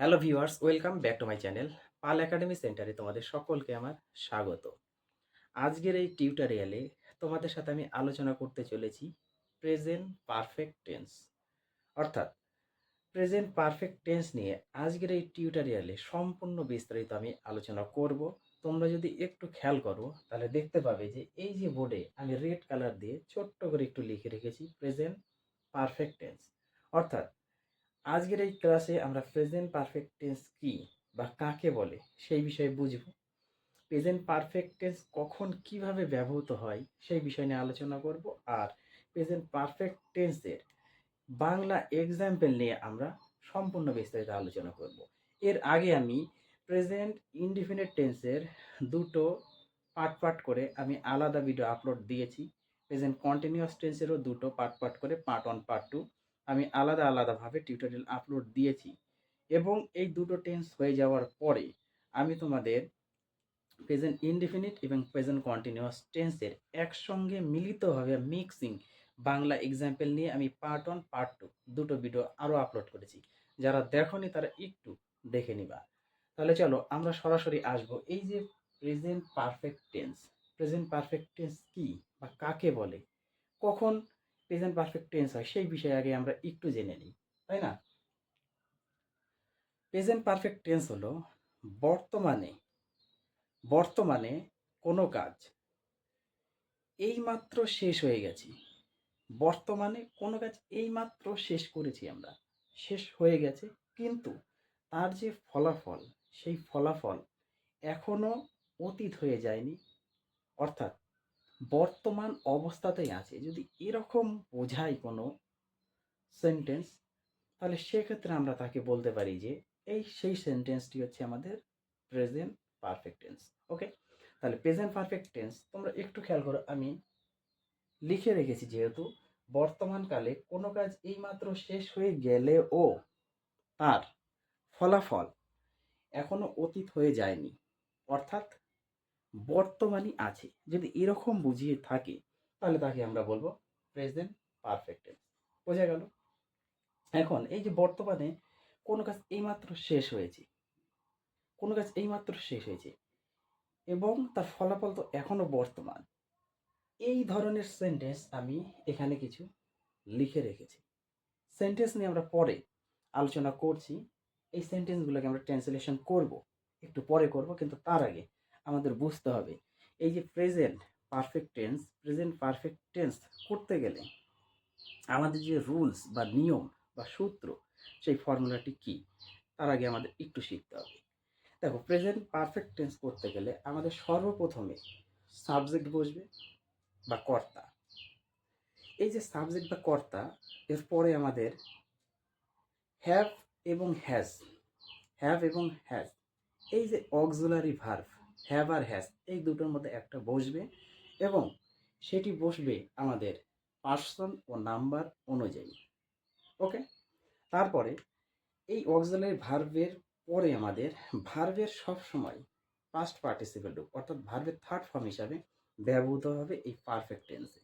Hello viewers, welcome back to my channel. Pal academy সেন্টারে তোমাদের সকলকে আমার স্বাগত। আজকের এই টিউটোরিয়ালে তোমাদের সাথে আমি আলোচনা করতে চলেছি প্রেজেন্ট পারফেক্ট টেন্স, অর্থাৎ প্রেজেন্ট পারফেক্ট টেন্স নিয়ে আজকের এই টিউটোরিয়ালে সম্পূর্ণ বিস্তারিত আমি আলোচনা করব। তোমরা যদি একটু খেয়াল করো তাহলে দেখতে পাবে যে এই যে বোর্ডে আমি রেড কালার দিয়ে ছোট্ট করে একটু লিখে রেখেছি প্রেজেন্ট পারফেক্ট টেন্স। অর্থাৎ আজকের এই ক্লাসে আমরা প্রেজেন্ট পারফেক্ট টেন্স কি বা কাকে বলে সেই বিষয়ে বুঝব। প্রেজেন্ট পারফেক্ট টেন্স কখন কিভাবে ব্যবহৃত হয় সেই বিষয় নিয়ে আলোচনা করব। আর প্রেজেন্ট পারফেক্ট টেন্সের বাংলা এক্সাম্পল নিয়ে আমরা সম্পূর্ণ বিস্তারিত আলোচনা করব। এর আগে আমি প্রেজেন্ট ইনডিফিনিট টেন্সের দুটো পার্ট পার্ট করে আমি আলাদা ভিডিও আপলোড দিয়েছি। প্রেজেন্ট কন্টিনিউয়াস টেন্সেরও দুটো পার্ট পার্ট করে পার্ট 1 পার্ট 2 আমি আলাদা আলাদাভাবে টিউটোরিয়াল আপলোড দিয়েছি। এবং এই দুটো টেন্স হয়ে যাওয়ার পরে আমি তোমাদের প্রেজেন্ট ইনডিফিনিট এবং প্রেজেন্ট কন্টিনিউয়াস টেন্সের একসঙ্গে মিলিতভাবে মিক্সিং বাংলা এক্সাম্পল নিয়ে আমি পার্ট 1 পার্ট 2 দুটো ভিডিও আরও আপলোড করেছি। যারা দেখোনি তারা একটু দেখে নিবা। তাহলে চলো আমরা সরাসরি আসবো এই যে present perfect tense. Present perfect tense কি বা কাকে বলে, কখন প্রেজেন্ট পারফেক্ট টেন্স হয় সেই বিষয়ে আগে আমরা একটু জেনে নিই, তাই না? প্রেজেন্ট পারফেক্ট টেন্স হলো বর্তমানে বর্তমানে কোনো কাজ এইমাত্র শেষ হয়ে গেছে। বর্তমানে কোনো কাজ এইমাত্র শেষ করেছি আমরা, শেষ হয়ে গেছে, কিন্তু তার যে ফলাফল সেই ফলাফল এখনো অতীত হয়ে যায়নি, অর্থাৎ বর্তমান অবস্থাতেই আছে। যদি এরকম বোঝায় কোনো সেন্টেন্স, তাহলে সেক্ষেত্রে আমরা তাকে বলতে পারি যে এই সেই সেন্টেন্সটি হচ্ছে আমাদের প্রেজেন্ট পারফেক্ট টেন্স। ওকে, তাহলে প্রেজেন্ট পারফেক্ট টেন্স তোমরা একটু খেয়াল করো, আমি লিখে রেখেছি যেহেতু বর্তমানকালে কোনো কাজ এইমাত্র শেষ হয়ে গেলেও তার ফলাফল এখনো অতীত হয়ে যায়নি, অর্থাৎ বর্তমানই আছে। যদি এরকম বুঝিয়ে থাকে তাহলে তাকে আমরা বলবো প্রেজেন্ট পারফেক্ট টেন্স। বোঝা গেল? এখন এই যে বর্তমানে কোনো কাজ এইমাত্র শেষ হয়েছে, কোনো কাজ এইমাত্র শেষ হয়েছে এবং তার ফলাফল তো এখনো বর্তমান, এই ধরনের সেন্টেন্স আমি এখানে কিছু লিখে রেখেছি। সেন্টেন্স নিয়ে আমরা পরে আলোচনা করছি। এই সেন্টেন্সগুলোকে আমরা ট্রান্সলেশন করব, একটু পরে করব, কিন্তু তার আগে আমাদের বুঝতে হবে এই যে প্রেজেন্ট পারফেক্ট টেন্স করতে গেলে আমাদের যে রুলস বা নিয়ম বা সূত্র, সেই ফর্মুলাটি কি, তার আগে আমাদের একটু শিখতে হবে। দেখো, প্রেজেন্ট পারফেক্ট টেন্স করতে গেলে আমাদের সর্বপ্রথমে সাবজেক্ট বসবে বা কর্তা। এই যে সাবজেক্ট বা কর্তা, এরপরে আমাদের হ্যাভ এবং হ্যাজ, হ্যাভ এবং হ্যাজ, এই যে অক্সিলারি ভার্ব হ্যাভ আর হ্যাজ, এই দুটোর মধ্যে একটা বসবে এবং সেটি বসবে আমাদের পার্সন ও নাম্বার অনুযায়ী। ওকে, তারপরে এই অক্সিলারি ভার্বের পরে আমাদের ভার্বের সবসময় পাস্ট পার্টিসিপেল রূপ, অর্থাৎ ভার্বের থার্ড ফর্ম হিসাবে ব্যবহৃত হবে এই পারফেক্ট টেন্সে।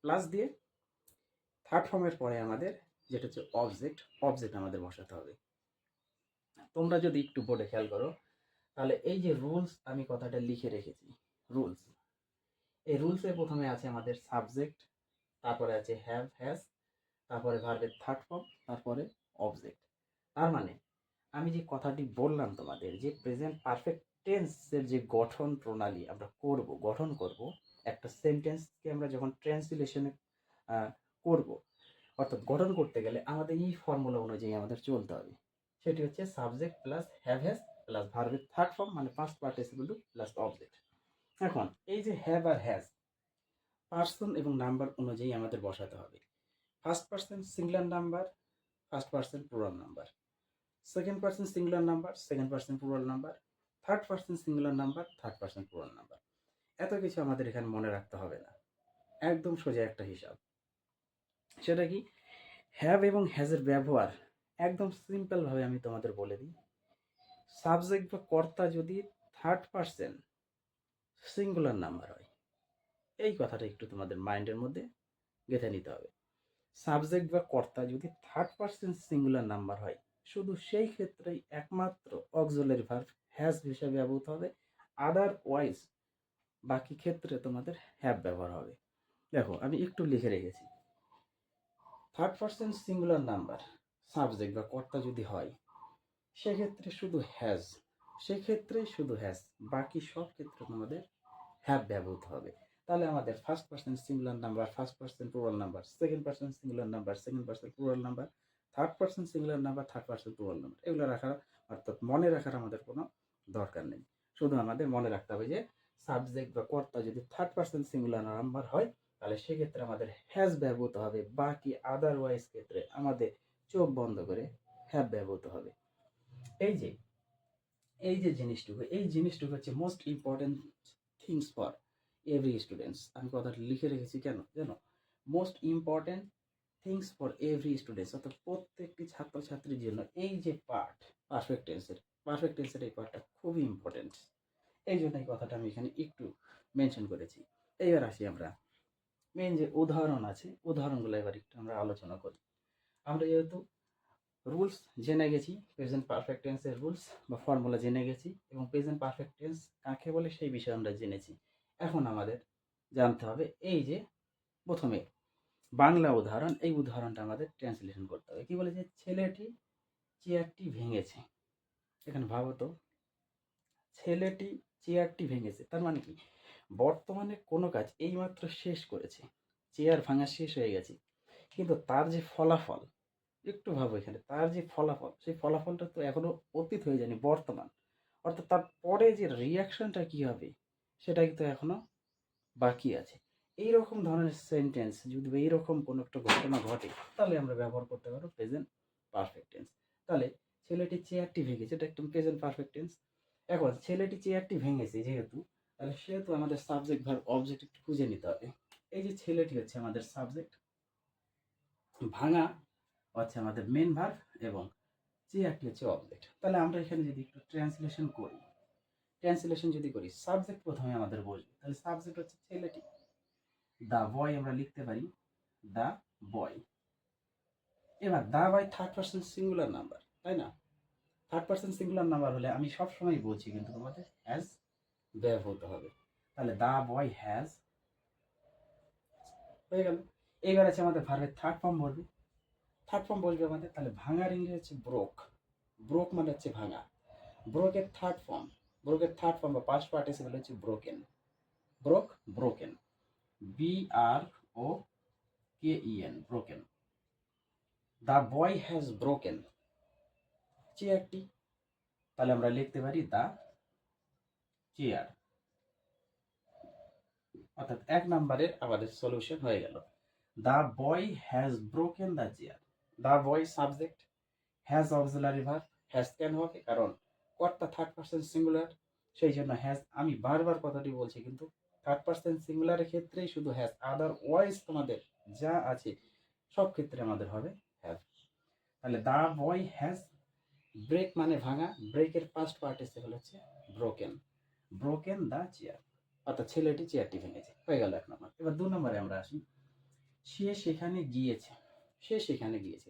প্লাস দিয়ে থার্ড ফর্মের পরে আমাদের যেটা হচ্ছে অবজেক্ট, অবজেক্ট আমাদের বসাতে হবে। তোমরা যদি একটু বোর্ডে খেয়াল করো তাহলে এই যে রুলস আমি কথাটা লিখে রেখেছি, রুলস, এই রুলসের প্রথমে আছে আমাদের সাবজেক্ট, তারপরে আছে হ্যাভ হ্যাজ, তারপরে ভার্বের থার্ড ফর্ম, তারপরে অবজেক্ট। তার মানে আমি যে কথাটি বললাম তোমাদের যে প্রেজেন্ট পারফেক্ট টেন্সের যে গঠন প্রণালী আমরা গঠন করব একটা সেন্টেন্সকে আমরা যখন ট্রান্সলেশনে করব, অর্থাৎ গঠন করতে গেলে আমাদের এই ফর্মুলা অনুযায়ী আমাদের চলতে হবে। সেটি হচ্ছে subject plus have has plus ভার্বের থার্ড ফর্ম মানে past participle to plus object. এখন এই যে হ্যাভ আর হ্যাজ পার্সন এবং নাম্বার অনুযায়ী আমাদের বসাতে হবে। First person singular number, first person plural number, second person singular number, second person plural number, third person singular number, third person plural number. এত কিছু আমাদের এখানে মনে রাখতে হবে না, একদম সোজা একটা হিসাব। সেটা কি? হ্যাভ এবং হ্যাজের ব্যবহার একদম সিম্পলভাবে আমি তোমাদের বলে দিই। সাবজেক্ট বা কর্তা যদি থার্ড পার্সন সিঙ্গুলার নাম্বার হয়, এই কথাটা একটু তোমাদের মাইন্ডের মধ্যে গেঁথে নিতে হবে। সাবজেক্ট বা কর্তা যদি থার্ড পার্সন সিঙ্গুলার নাম্বার হয়, শুধু সেই ক্ষেত্রেই একমাত্র অক্সিলারি ভার্ব হ্যাজ হিসাবে ব্যবহৃত হবে, আদারওয়াইজ বাকি ক্ষেত্রে তোমাদের হ্যাভ ব্যবহার হবে। দেখো আমি একটু লিখে রেখেছি, third person singular number subject বা কর্তা যদি হয় সেক্ষেত্রে শুধু হ্যাজ, সেক্ষেত্রেই শুধু হ্যাজ, বাকি সব ক্ষেত্রে তোমাদের হ্যাভ ব্যবহৃত হবে। তাহলে আমাদের first person singular number first person plural number, second person singular number second person plural number, third person singular number third person plural number, এগুলো রাখার অর্থাৎ মনে রাখার আমাদের কোনো দরকার নেই। শুধু আমাদের মনে রাখতে হবে যে সাবজেক্ট বা কর্তা যদি থার্ড পার্সন সিঙ্গুলার নাম্বার হয় তাহলে সেক্ষেত্রে আমাদের হ্যাজ ব্যবহৃত হবে, বাকি আদারওয়াইজ ক্ষেত্রে আমাদের চোখ বন্ধ করে হ্যাভ ব্যবহৃত হবে। এই যে জিনিসটুকু হচ্ছে most important things for every students. আমি কথাটা লিখে রেখেছি কেন জানো? Most important things for every students, অর্থাৎ প্রত্যেকটি ছাত্রছাত্রীর জন্য এই যে পার্ট পারফেক্ট টেন্সের এই পার্টটা খুবই ইম্পর্টেন্ট। এই জন্য এই কথাটা আমি এখানে একটু মেনশন করেছি। এইবার আসি আমরা মেন যে উদাহরণ আছে, উদাহরণগুলো এবার একটু আমরা আলোচনা করি। আমরা যেহেতু রুলস জেনে গেছি, প্রেজেন্ট পারফেক্ট টেন্সের রুলস বা ফর্মুলা জেনে গেছি এবং প্রেজেন্ট পারফেক্ট টেন্স কাকে বলে সেই বিষয়ে আমরা জেনেছি। এখন আমাদের জানতে হবে এই যে প্রথমে বাংলা উদাহরণ, এই উদাহরণটা আমাদের ট্রান্সলেশন করতে হবে। কি বলে যে ছেলেটি চেয়ারটি ভেঙেছে। এখানে ভাবো তো, ছেলেটি চেয়ারটি ভেঙেছে তার মানে কি? বর্তমানে কোনো কাজ এইমাত্র শেষ করেছে, চেয়ার ভাঙা শেষ হয়ে গেছে, কিন্তু তার যে ফলাফল, একটু ভাবো এখানে তার যে ফলাফল, সেই ফলাফলটা তো এখনো অতীত হয়ে যায়নি, বর্তমান। অর্থাৎ তার পরে যে রিয়াকশনটা কি হবে সেটা কিন্তু এখনো বাকি আছে। এইরকম ধরনের সেন্টেন্স যদি এইরকম কোনো একটা ঘটনা ঘটে তাহলে আমরা ব্যবহার করতে পারবো প্রেজেন্ট পারফেক্ট টেন্স। তাহলে ছেলেটি চেয়ারটি ভেঙেছে, এটা একদম প্রেজেন্ট পারফেক্ট টেন্স। এখন ছেলেটি চেয়ারটি ভেঙেছে যেহেতু, তাহলে সেহেতু আমাদের সাবজেক্ট ভার্ব অবজেক্ট একটু খুঁজে নিতে হবে। এই যে ছেলেটি হচ্ছে আমাদের সাবজেক্ট, ভাঙা হচ্ছে আমাদের মেন ভার্ব এবং চেয়ারটি হচ্ছে অবজেক্ট। তাহলে আমরা এখানে যদি একটু ট্রান্সলেশন যদি করি, সাবজেক্ট প্রথমে আমাদের বসবে, তাহলে সাবজেক্ট হচ্ছে ছেলেটি, দা বয় আমরা লিখতে পারি দা বয়। এবার the by third person singular number, তাই না? থার্ড পার্সন সিঙ্গুলার নাম্বার হলে আমি সবসময় বলছি কিন্তু তোমাদের হ্যাজ ব্যবহৃত হবে। তাহলে দা বয় হ্যাজ হয়ে গেল। এইবার আছে আমাদের ভার্বের থার্ড ফর্ম বলবে, থার্ড ফর্ম বসবে আমাদের। তাহলে ভাঙার ইংরেজি হচ্ছে ব্রোক, ব্রোক মানে হচ্ছে ভাঙা। ব্রোকের থার্ড ফর্ম বা পাস্ট পার্টিসিপল হচ্ছে broken, broken, BROKEN, broken. The boy has broken চেয়ারটি, তাহলে আমরা লিখতে পারি দ্য চেয়ার। অর্থাৎ এক নম্বরের আমাদের সলিউশন হয়ে গেল, the boy has broken the chair. The boy subject, has auxiliary verb, has কেন হবে? কারণ কর্তা থার্ড পার্সন সিঙ্গুলার, সেই জন্য হ্যাজ। আমি বারবার কথাটি বলছি কিন্তু থার্ড পার্সন সিঙ্গুলারের ক্ষেত্রেই শুধু হ্যাজ, আদারওয়াইজ তোমাদের যা আছে সব ক্ষেত্রে আমাদের হবে হ্যাভ। তাহলে দ্য বয় হ্যাজ ব্রেক মানে ভাঙা, ব্রেকের ফার্স্ট পার্টিসিপল হচ্ছে ব্রোকেন দ্য চেয়ার, অর্থাৎ ছেলেটি চেয়ারটি ভেঙেছে। হয়ে গেল এক নম্বর। এবার দু নম্বরে আমরা আসি, সে সেখানে গিয়েছে।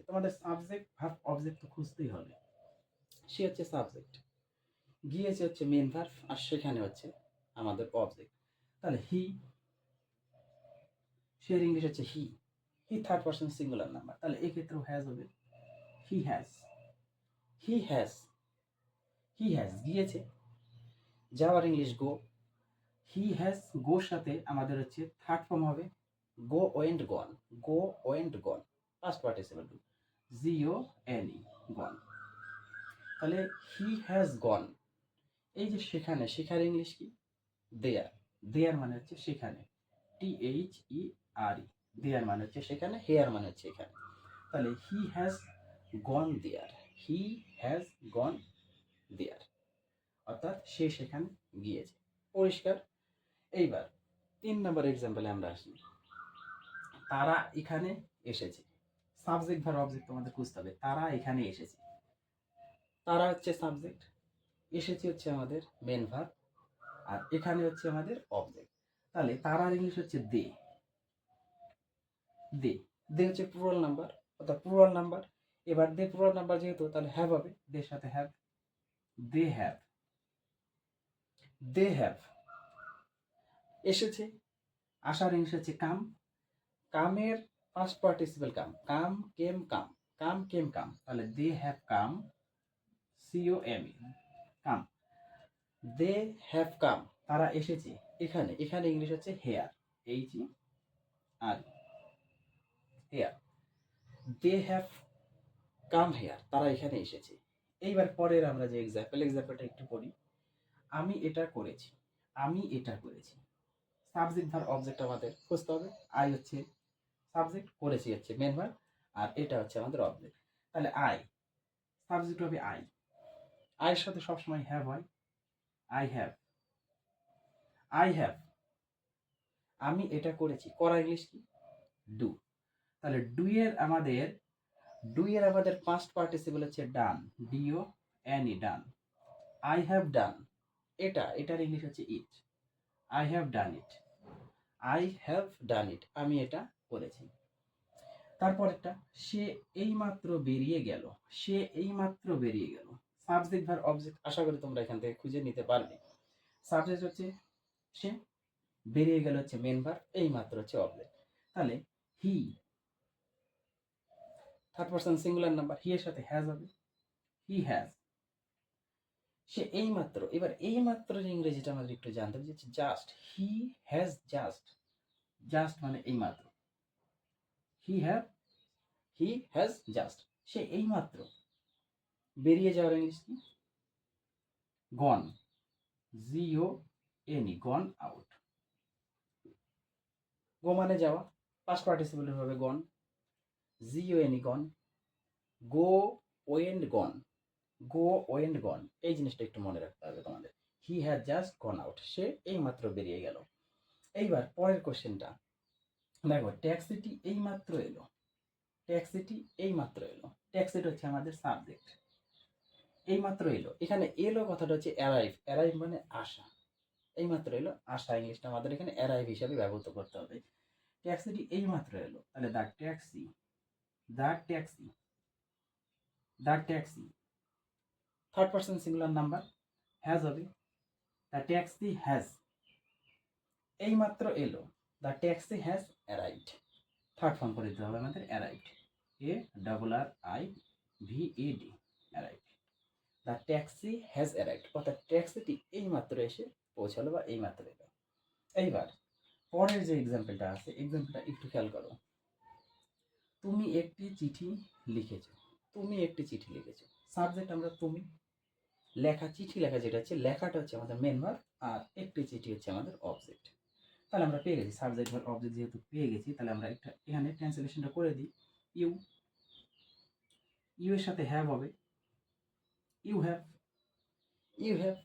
তোমাদের সাবজেক্ট ভার্ব অবজেক্ট তো খুঁজতেই হবে। সে হচ্ছে সাবজেক্ট, গিয়েছে হচ্ছে মেন ভার্ব, আর সেখানে হচ্ছে আমাদের অবজেক্ট। তাহলে সে ইংলিশ হচ্ছে he third person singular number, তাহলে এই ক্ষেত্রেও হ্যাজ হবে। হি হ্যাজ গিয়েছে, যাওয়ার ইংলিশ গো। হি হ্যাজ গোর সাথে আমাদের হচ্ছে থার্ড ফর্ম হবে গো ওয়েন্ট গন, পাস্ট পার্টিসিপল GONE, গন। তাহলে হি হ্যাজ গন, এই যে সেখানে, শেখার ইংলিশ কি? দেয়ার মানে হচ্ছে সেখানে, THERE, দেয়ার মানে হচ্ছে সেখানে, হেয়ার মানে হচ্ছে এখানে। তাহলে হি হ্যাজ গন দেয়ার, অর্থাৎ সে সেখানে গিয়েছে। পরিষ্কার? এইবার 3 নম্বর এক্সাম্পলে আমরা আসি, তারা এখানে এসেছে। সাবজেক্ট ভার্ব অবজেক্ট তোমাদের খুঁজতে হবে। তারা এখানে এসেছে, তারা হচ্ছে সাবজেক্ট, এসেছে হচ্ছে আমাদের মেন ভার্ব, আর এখানে হচ্ছে আমাদের অবজেক্ট। তাহলে তারার ইংলিশ হচ্ছে দে হচ্ছে প্লুরাল নাম্বার, অর্থাৎ প্লুরাল নাম্বার। এবার দে পুরো নাম্বার যেহেতু, তাহলে হ্যাভ হবে, দের সাথে have, they have, they have এসেছে, আসার ইংলিশ হচ্ছে কাম, কামের পাস্ট পার্টিসিপল কাম, কাম কেম কাম, কাম কেম কাম, তাহলে they have come, COME, come, they have come, তারা এসেছে এখানে, এখানে ইংলিশ হচ্ছে here, HER, here, they have come here, তারা এখানে এসেছে। এইবার পরের আমরা যে এক্সাম্পলটা একটু পড়ি। আমি এটা করেছি, আমি এটা করেছি, সাবজেক্ট ভার অবজেক্ট আমাদের খুঁজতে হবে। আই হচ্ছে সাবজেক্ট, করেছি হচ্ছে মেন ভার, আর এটা হচ্ছে আমাদের অবজেক্ট। তাহলে আই, সাবজেক্ট হবে আই, আয়ের সাথে সবসময় হ্যাভ হয়, আই হ্যাভ, আই হ্যাভ, আমি এটা করেছি, করা ইংলিশ কি, ডু, তাহলে ডু এর আমাদের পাস্ট পার্টিসিপল হচ্ছে done, DONE, done, I have done, এটার ইংলিশ হচ্ছে it, I have done it, I have done it, আমি এটা করেছি। তারপরেরটা, সে এইমাত্র বেরিয়ে গেল, সে এইমাত্র বেরিয়ে গেল, সাবজেক্ট ভার অবজেক্ট, আশা করি তোমরা এখান থেকে খুঁজে নিতে পারবে। সাবজেক্ট হচ্ছে সে, বেরিয়ে গেল হচ্ছে মেন ভার, এইমাত্র হচ্ছে অবজেক্ট। তাহলে হি, থার্ড পারসন সিঙ্গুলার নাম্বার, হি এর সাথে হ্যাজ হবে, হি হ্যাজ, সে এইমাত্র, এবার এইমাত্র ইংরেজিটা আমাদের একটু জানতে হবে, যে just, he has just, just মানে এইমাত্র, হি হ্যাজ জাস্ট, সে এইমাত্র বেরিয়ে যাওয়ার ইংলিশ কি, গন, GONE, গন আউট, গো মানে যাওয়া, পাস্ট পার্টিসিপল হবে gone, GONE, gone, go went gone, go went gone, এই জিনিসটা একটু মনে রাখতে হবে তোমাদের। He has just gone out, সে এইমাত্র বেরিয়ে গেল। এইবার পরের কোশ্চেনটা দেখো, ট্যাক্সিটি এইমাত্র এলো, ট্যাক্সিটি এইমাত্র এলো, ট্যাক্সিটি হচ্ছে আমাদের সাবজেক্ট, এইমাত্র এলো, এখানে এলো কথাটা হচ্ছে অ্যারাইভ, অ্যারাইভ মানে আসা, এইমাত্র এলো, আসা ইংলিশটা আমাদের এখানে অ্যারাইভ হিসাবে ব্যবহৃত করতে হবে। ট্যাক্সিটি এইমাত্র এলো, তাহলে the taxi, the taxi, the taxi, third person singular number, has হবে, দ্য ট্যাক্সি হ্যাজ, এইমাত্র এলো, the taxi has arrived, third form করে দিতে হবে আমাদের arrived, ARRIVED, arrived, the taxi has arrived, অর্থাৎ ট্যাক্সিটি এইমাত্র এসে পৌঁছালো বা এইমাত্র এলো। এইবার পরের যে এক্সাম্পলটা আছে, এক্সাম্পলটা একটু খেয়াল করো। তুমি একটি চিঠি লিখেছো, তুমি একটি চিঠি লিখেছো, সাবজেক্ট আমরা তুমি, লেখা, চিঠি লেখা যেটা হচ্ছে, লেখাটা হচ্ছে আমাদের মেন ভার্ব, আর একটি চিঠি হচ্ছে আমাদের অবজেক্ট। তাহলে আমরা পেয়ে গেছি সাবজেক্ট ভার্ব অবজেক্ট, যেহেতু পেয়ে গেছি, তাহলে আমরা একটা এখানে ট্রান্সলেশনটা করে দিই। ইউ, ইউ এর সাথে হ্যাভ হবে, ইউ হ্যাভ, ইউ হ্যাভ,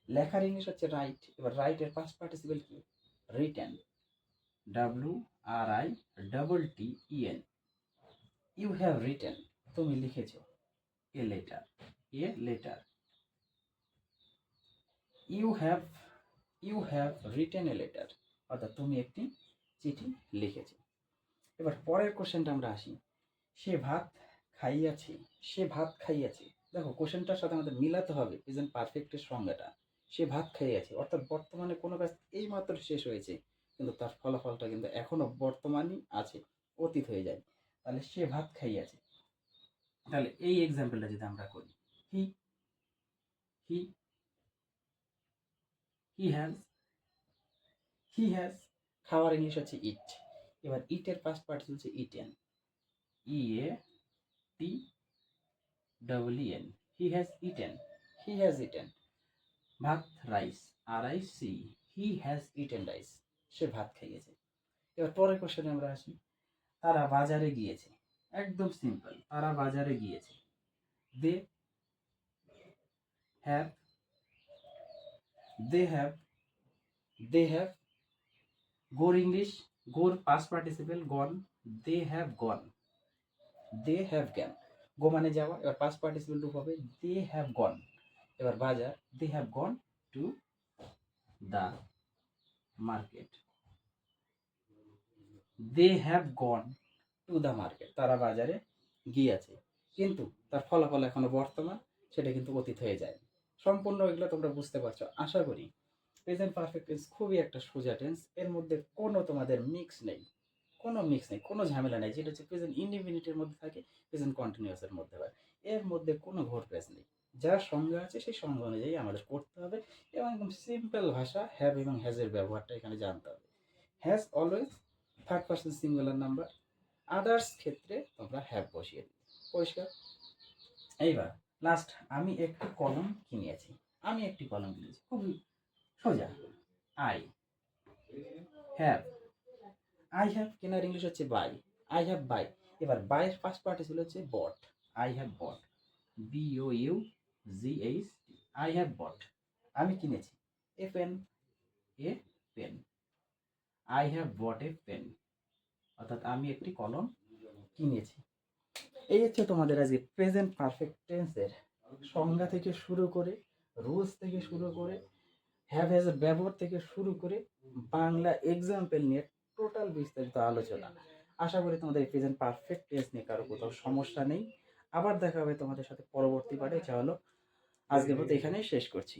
লেখার ইংলিশ হচ্ছে রাইট, এবার রাইট এর পাস্ট পার্টিসিপল কি, written, WRITTEN, you have written, তুমি লিখেছো, a letter, a letter, you have, you have written a letter, অর্থাৎ তুমি একটি চিঠি লিখেছো। এবার পরের কোশ্চেনটা আমরা আসি, সে ভাত খাইয়াছে, সে ভাত খাইয়াছে, দেখো কোশ্চেনটার সাথে আমাদের মিলাতে হবে প্রেজেন্ট পারফেক্টের সংজ্ঞাটা। সে ভাত খাইয়াছে, অর্থাৎ বর্তমানে কোনো কাজ এইমাত্র শেষ হয়েছে, কিন্তু তার ফলাফলটা কিন্তু এখনো বর্তমানই আছে, অতীত হয়ে যায়। তাহলে সে ভাত খাইয়াছে, তাহলে এই এক্সাম্পলটা যদি আমরা করি, he, he, he has, he has, খাওয়ার ইংলিশ হচ্ছে ইট, এবার ইটের পাস্ট পার্টিসিপল হচ্ছে eaten, EATEN, he has eaten, he has eaten, ভাত rice, RIC, he has eaten rice, সে ভাত খাইয়েছে। এবার পরের কোশ্চেনে আমরা আসি, তারা বাজারে গিয়েছে, একদম সিম্পল, তারা বাজারে গিয়েছে, they have, they have, they have, গোর ইংলিশ, গোর past participle gone, they have gone, they have gone, go মানে যাওয়া, এবার পাস্ট পার্টিসিপল রূপ হবে দে হ্যাভ গন, এবার বাজার, they have gone to the market, they have gone to the market, তারা বাজারে গিয়েছে, কিন্তু তার ফলাফল এখনো বর্তমান, সেটা কিন্তু অতীত হয়ে যায়। সম্পূর্ণ এগুলো তোমরা বুঝতে পারছো আশা করি। প্রেজেন্ট পারফেক্ট টেন্স খুবই একটা সোজা টেন্স, এর মধ্যে কোনো তোমাদের মিক্স নেই, কোনো মিক্স নেই, কোনো ঝামেলা নেই। যেটা হচ্ছে প্রেজেন্ট ইনডিফিনিটের মধ্যে থাকে, প্রেজেন্ট কন্টিনিউয়াসের মধ্যে হয়, এর মধ্যে কোনো ঘোরপ্যাচ নেই। যার সংজ্ঞা আছে সেই সংজ্ঞা অনুযায়ী আমাদের করতে হবে, এবং একদম সিম্পল ভাষা হ্যাভ এবং হ্যাজের ব্যবহারটা এখানে জানতে হবে। Has always third person singular number, others ক্ষেত্রে তোমরা হ্যাভ বসিয়ে দিবে। পরিষ্কার? এইবার লাস্ট, আমি একটি কলম কিনেছি। আমি একটি কলম কিনেছি, খুবই সোজা। আই হ্যাভ, আই হ্যাভ কেনার ইংলিশ হচ্ছে বাই, আই হ্যাভ বাই। এবার বাইয়ের ফার্স্ট পার্টি ছিল হচ্ছে bought, I have bought, BOUGH, I have bought, আমি কিনেছি। A pen, a pen, I have bought a pen, অর্থাৎ আমি একটি কলম কিনেছি। এই হচ্ছে তোমাদের আজকে প্রেজেন্ট পারফেক্ট টেন্সের সংজ্ঞা থেকে শুরু করে, রুলস থেকে শুরু করে, হ্যাভ হ্যাজ এর ব্যবহার থেকে শুরু করে, বাংলা এক্সাম্পল নিয়ে টোটাল বিস্তারিত আলোচনা। আশা করি তোমাদের এই প্রেজেন্ট পারফেক্ট টেন্স নিয়ে কারো কোথাও সমস্যা নেই। আবার দেখা হবে তোমাদের সাথে পরবর্তী পার্টে, যা হলো আজকের মতো এখানেই শেষ করছি।